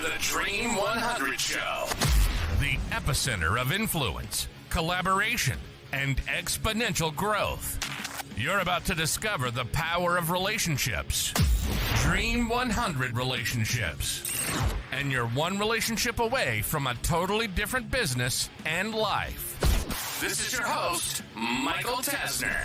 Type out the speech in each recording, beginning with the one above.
the Dream 100 Show. The epicenter of influence, collaboration, and exponential growth. You're about to discover the power of relationships. Dream 100 relationships. And you're one relationship away from a totally different business and life. This is your host, Michael Tasner.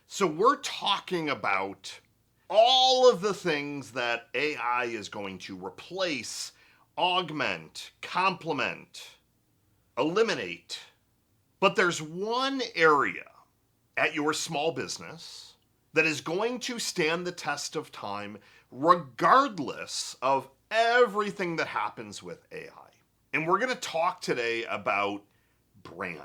So we're talking about all of the things that AI is going to replace, augment, complement, eliminate. But there's one area at your small business that is going to stand the test of time regardless of everything that happens with AI. And we're going to talk today about brand.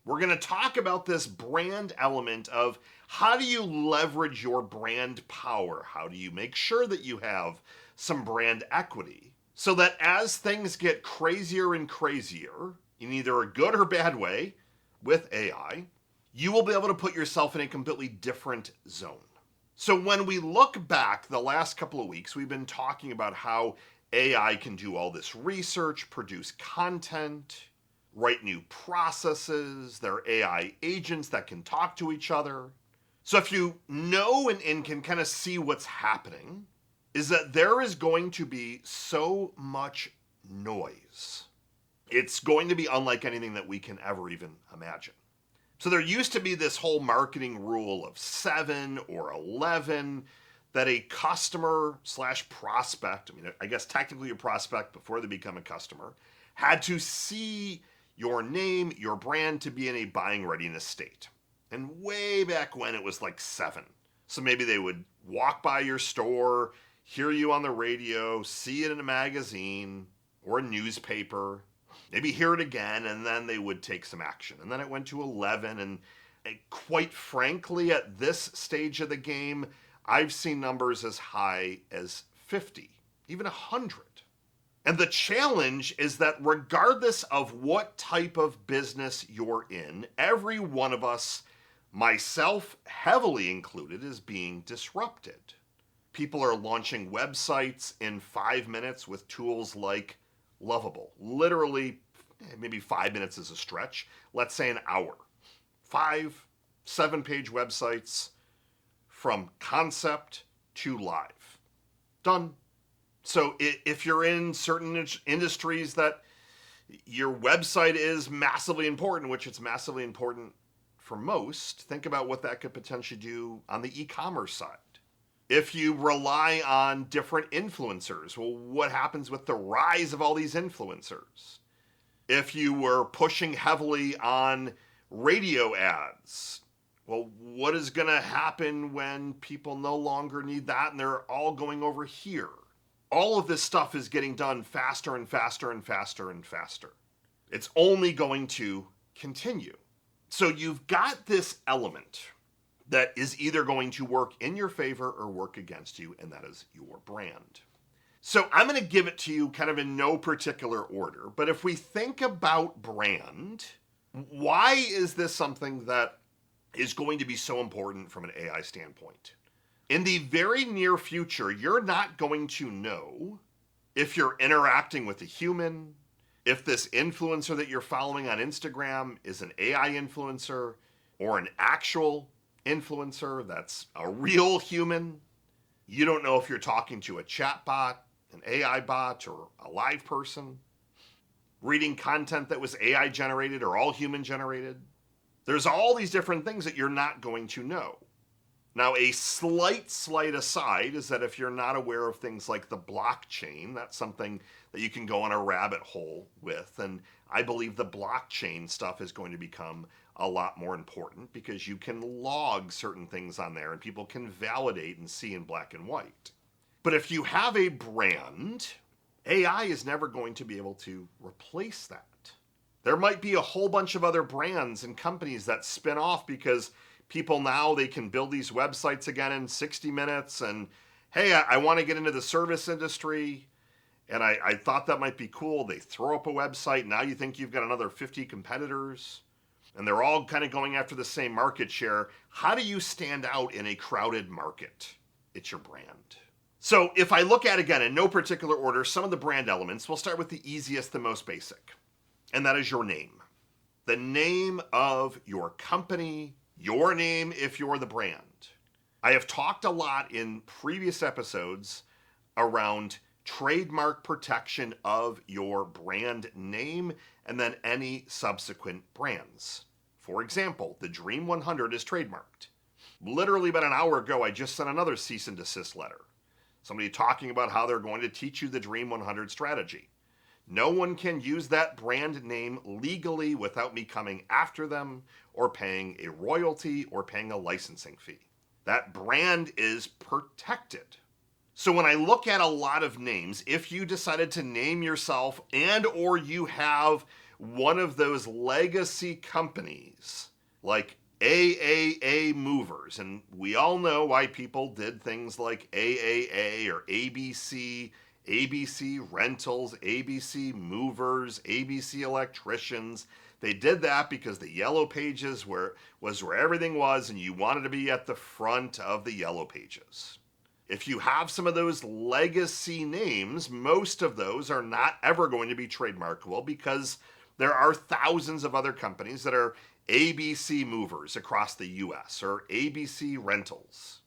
We're going to talk about this brand element of how do you leverage your brand power? How do you make sure that you have some brand equity so that as things get crazier and crazier, in either a good or bad way with AI, you will be able to put yourself in a completely different zone. So when we look back the last couple of weeks, we've been talking about how AI can do all this research, produce content, write new processes. There are AI agents that can talk to each other. So if you know and can kind of see what's happening, is that there is going to be so much noise. It's going to be unlike anything that we can ever even imagine. So there used to be this whole marketing rule of 7 or 11 that a customer / prospect, I guess technically a prospect before they become a customer, had to see your name, your brand to be in a buying readiness state. And way back when it was like 7. So maybe they would walk by your store, hear you on the radio, see it in a magazine or a newspaper, maybe hear it again, and then they would take some action. And then it went to 11, and quite frankly, at this stage of the game, I've seen numbers as high as 50, even 100. And the challenge is that regardless of what type of business you're in, every one of us, myself heavily included, is being disrupted. People are launching websites in 5 minutes with tools like Lovable. Literally, maybe 5 minutes is a stretch. Let's say an hour. 5, 7-page websites from concept to live. Done. So if you're in certain industries that your website is massively important, which it's massively important for most, think about what that could potentially do on the e-commerce side. If you rely on different influencers, well, what happens with the rise of all these influencers? If you were pushing heavily on radio ads, well, what is going to happen when people no longer need that and they're all going over here? All of this stuff is getting done faster and faster and faster and faster. It's only going to continue. So you've got this element that is either going to work in your favor or work against you, and that is your brand. So I'm going to give it to you kind of in no particular order, but if we think about brand, why is this something that is going to be so important from an AI standpoint? In the very near future, you're not going to know if you're interacting with a human, if this influencer that you're following on Instagram is an AI influencer or an actual influencer that's a real human. You don't know if you're talking to a chat bot, an AI bot, or a live person, reading content that was AI generated or all human generated. There's all these different things that you're not going to know. Now, a slight aside is that if you're not aware of things like the blockchain, that's something that you can go on a rabbit hole with. And I believe the blockchain stuff is going to become a lot more important because you can log certain things on there and people can validate and see in black and white. But if you have a brand, AI is never going to be able to replace that. There might be a whole bunch of other brands and companies that spin off because people now, they can build these websites again in 60 minutes and, hey, I want to get into the service industry and I thought that might be cool. They throw up a website. Now you think you've got another 50 competitors. and they're all kind of going after the same market share. How do you stand out in a crowded market? It's your brand. So if I look at, again, in no particular order, some of the brand elements, we'll start with the easiest, the most basic, and that is your name. The name of your company, your name if you're the brand. I have talked a lot in previous episodes around trademark protection of your brand name and then any subsequent brands. For example, the Dream 100 is trademarked. Literally about an hour ago, I just sent another cease and desist letter. Somebody talking about how they're going to teach you the Dream 100 strategy. No one can use that brand name legally without me coming after them or paying a royalty or paying a licensing fee. That brand is protected. So when I look at a lot of names, if you decided to name yourself and or you have one of those legacy companies like AAA Movers, and we all know why people did things like AAA or ABC, ABC Rentals, ABC Movers, ABC Electricians. They did that because the Yellow Pages was where everything was, and you wanted to be at the front of the Yellow Pages. If you have some of those legacy names, most of those are not ever going to be trademarkable because there are thousands of other companies that are ABC Movers across the US or ABC Rentals.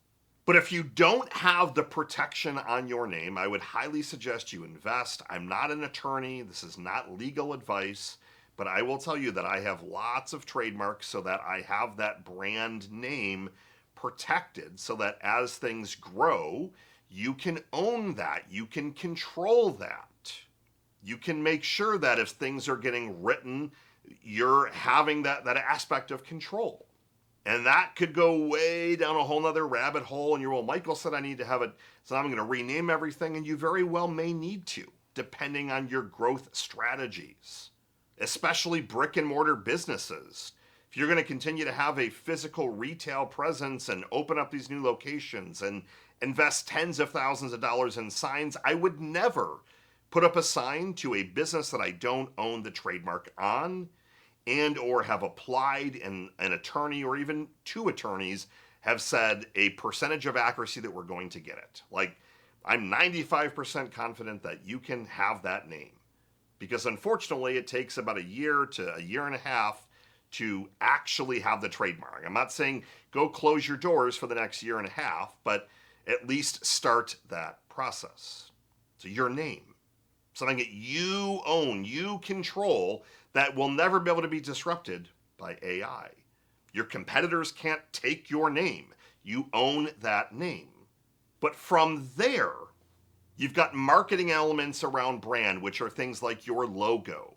But if you don't have the protection on your name, I would highly suggest you invest. I'm not an attorney. This is not legal advice, but I will tell you that I have lots of trademarks so that I have that brand name protected so that as things grow, you can own that. You can control that. You can make sure that if things are getting written, you're having that aspect of control. And that could go way down a whole nother rabbit hole. And you're, well, Michael said I need to have it, so I'm going to rename everything. And you very well may need to, depending on your growth strategies, especially brick and mortar businesses. If you're going to continue to have a physical retail presence and open up these new locations and invest tens of thousands of dollars in signs, I would never put up a sign to a business that I don't own the trademark on and or have applied, and an attorney or even two attorneys have said a percentage of accuracy that we're going to get it. Like, I'm 95% confident that you can have that name. Because unfortunately, it takes about a year to a year and a half to actually have the trademark. I'm not saying go close your doors for the next year and a half, but at least start that process. So your name, something that you own, you control, that will never be able to be disrupted by AI. Your competitors can't take your name. You own that name. But from there, you've got marketing elements around brand, which are things like your logo,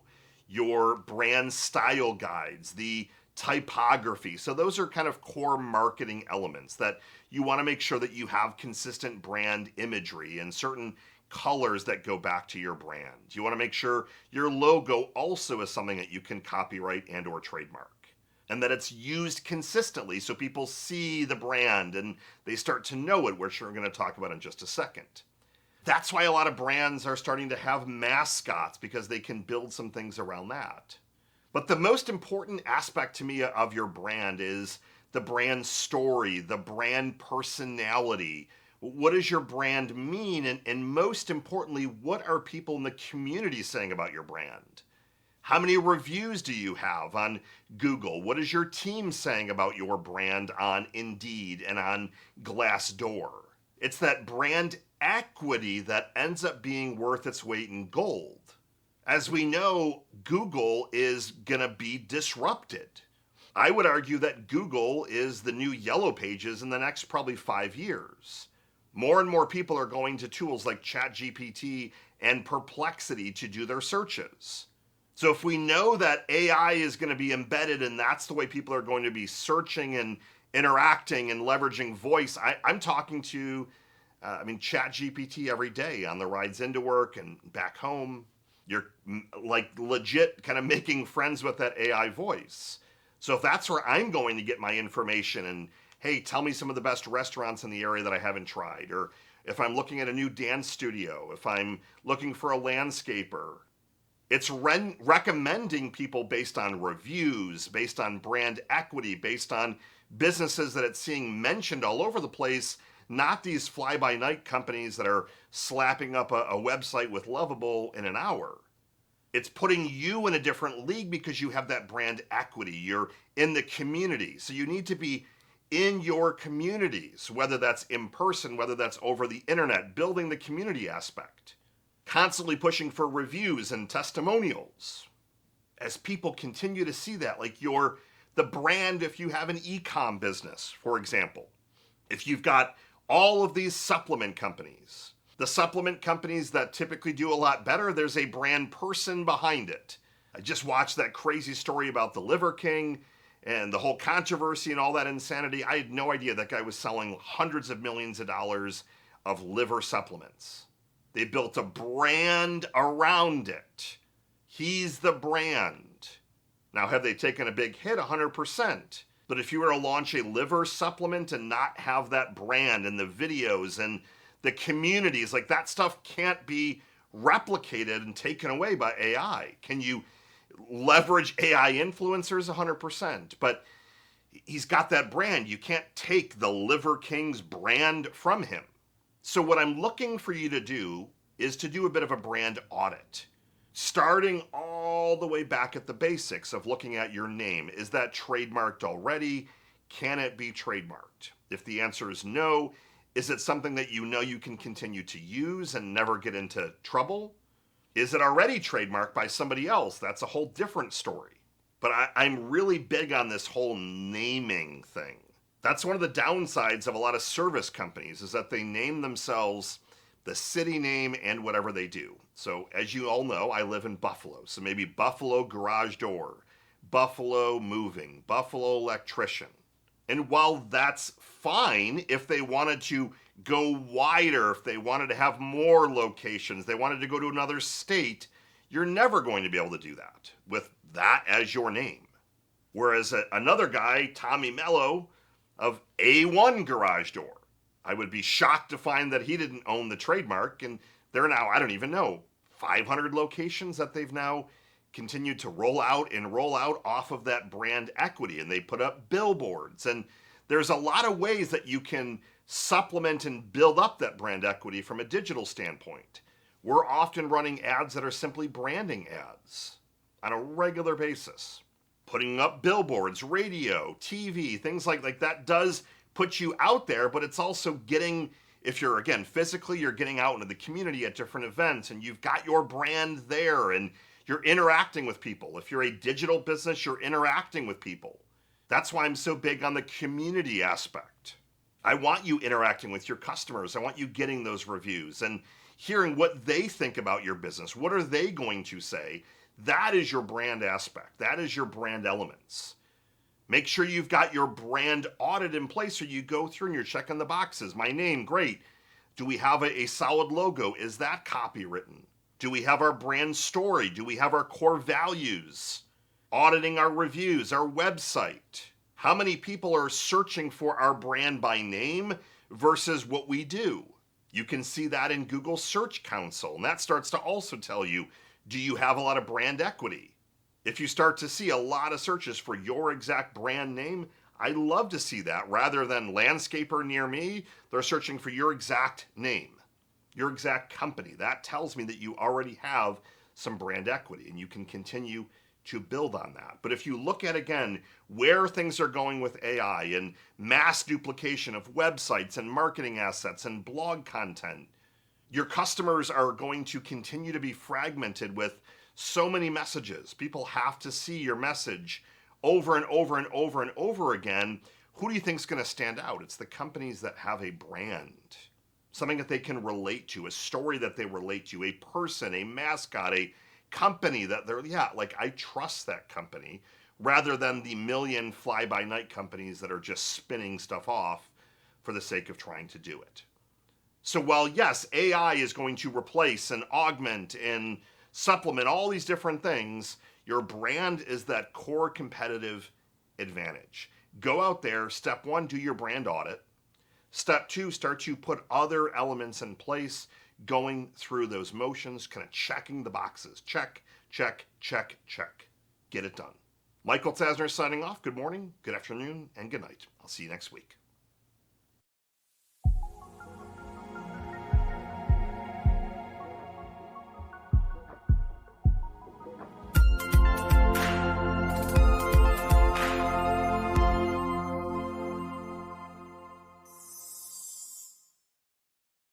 your brand style guides, the typography. So those are kind of core marketing elements that you want to make sure that you have consistent brand imagery and certain colors that go back to your brand. You want to make sure your logo also is something that you can copyright and or trademark, and that it's used consistently so people see the brand and they start to know it, which we're going to talk about in just a second. That's why a lot of brands are starting to have mascots, because they can build some things around that. But the most important aspect to me of your brand is the brand story, the brand personality. What does your brand mean? And most importantly, what are people in the community saying about your brand? How many reviews do you have on Google? What is your team saying about your brand on Indeed and on Glassdoor? It's that brand equity that ends up being worth its weight in gold. As we know, Google is going to be disrupted. I would argue that Google is the new Yellow Pages in the next probably 5 years. More and more people are going to tools like ChatGPT and Perplexity to do their searches. So if we know that AI is going to be embedded and that's the way people are going to be searching and interacting and leveraging voice, I'm talking to ChatGPT every day on the rides into work and back home. You're like legit kind of making friends with that AI voice. So if that's where I'm going to get my information and, hey, tell me some of the best restaurants in the area that I haven't tried, or if I'm looking at a new dance studio, if I'm looking for a landscaper, It's recommending people based on reviews, based on brand equity, based on businesses that it's seeing mentioned all over the place, not these fly-by-night companies that are slapping up a website with Lovable in an hour. It's putting you in a different league because you have that brand equity. You're in the community. So you need to be in your communities, whether that's in person, whether that's over the internet, building the community aspect. Constantly pushing for reviews and testimonials. As people continue to see that, like the brand, if you have an e-com business, for example, if you've got all of these supplement companies, the supplement companies that typically do a lot better, there's a brand person behind it. I just watched that crazy story about the Liver King and the whole controversy and all that insanity. I had no idea that guy was selling hundreds of millions of dollars of liver supplements. They built a brand around it. He's the brand. Now, have they taken a big hit? 100%. But if you were to launch a liver supplement and not have that brand and the videos and the communities, like that stuff can't be replicated and taken away by AI. Can you leverage AI influencers? 100%. But he's got that brand. You can't take the Liver King's brand from him. So what I'm looking for you to do is to do a bit of a brand audit. Starting all the way back at the basics of looking at your name. Is that trademarked already? Can it be trademarked? If the answer is no, is it something that you know you can continue to use and never get into trouble? Is it already trademarked by somebody else? That's a whole different story. But I'm really big on this whole naming thing. That's one of the downsides of a lot of service companies is that they name themselves the city name and whatever they do. So as you all know, I live in Buffalo. So maybe Buffalo Garage Door, Buffalo Moving, Buffalo Electrician. And while that's fine, if they wanted to go wider, if they wanted to have more locations, they wanted to go to another state, you're never going to be able to do that with that as your name. Whereas another guy, Tommy Mello, of A1 Garage Door, I would be shocked to find that he didn't own the trademark, and they're now, I don't even know, 500 locations that they've now continued to roll out off of that brand equity, and they put up billboards, and there's a lot of ways that you can supplement and build up that brand equity from a digital standpoint. We're often running ads that are simply branding ads on a regular basis. Putting up billboards, radio, TV, things like that does put you out there, but it's also getting, if you're, again, physically, you're getting out into the community at different events and you've got your brand there and you're interacting with people. If you're a digital business, you're interacting with people. That's why I'm so big on the community aspect. I want you interacting with your customers. I want you getting those reviews and hearing what they think about your business. What are they going to say? That is your brand aspect. That is your brand elements. Make sure you've got your brand audit in place so you go through and you're checking the boxes. My name, great. Do we have a solid logo? Is that copywritten? Do we have our brand story? Do we have our core values? Auditing our reviews, our website. How many people are searching for our brand by name versus what we do? You can see that in Google Search Console, and that starts to also tell you, do you have a lot of brand equity? If you start to see a lot of searches for your exact brand name, I love to see that. Rather than landscaper near me, they're searching for your exact name, your exact company. That tells me that you already have some brand equity and you can continue to build on that. But if you look at, again, where things are going with AI and mass duplication of websites and marketing assets and blog content, your customers are going to continue to be fragmented with so many messages. People have to see your message over and over and over and over again. Who do you think is going to stand out? It's the companies that have a brand, something that they can relate to, a story that they relate to, a person, a mascot, a company that they're, I trust that company, rather than the million fly-by-night companies that are just spinning stuff off for the sake of trying to do it. So while, yes, AI is going to replace and augment and supplement all these different things, your brand is that core competitive advantage. Go out there, step one, do your brand audit. Step two, start to put other elements in place, going through those motions, kind of checking the boxes. Check, check, check, check. Get it done. Michael Tasner signing off. Good morning, good afternoon, and good night. I'll see you next week.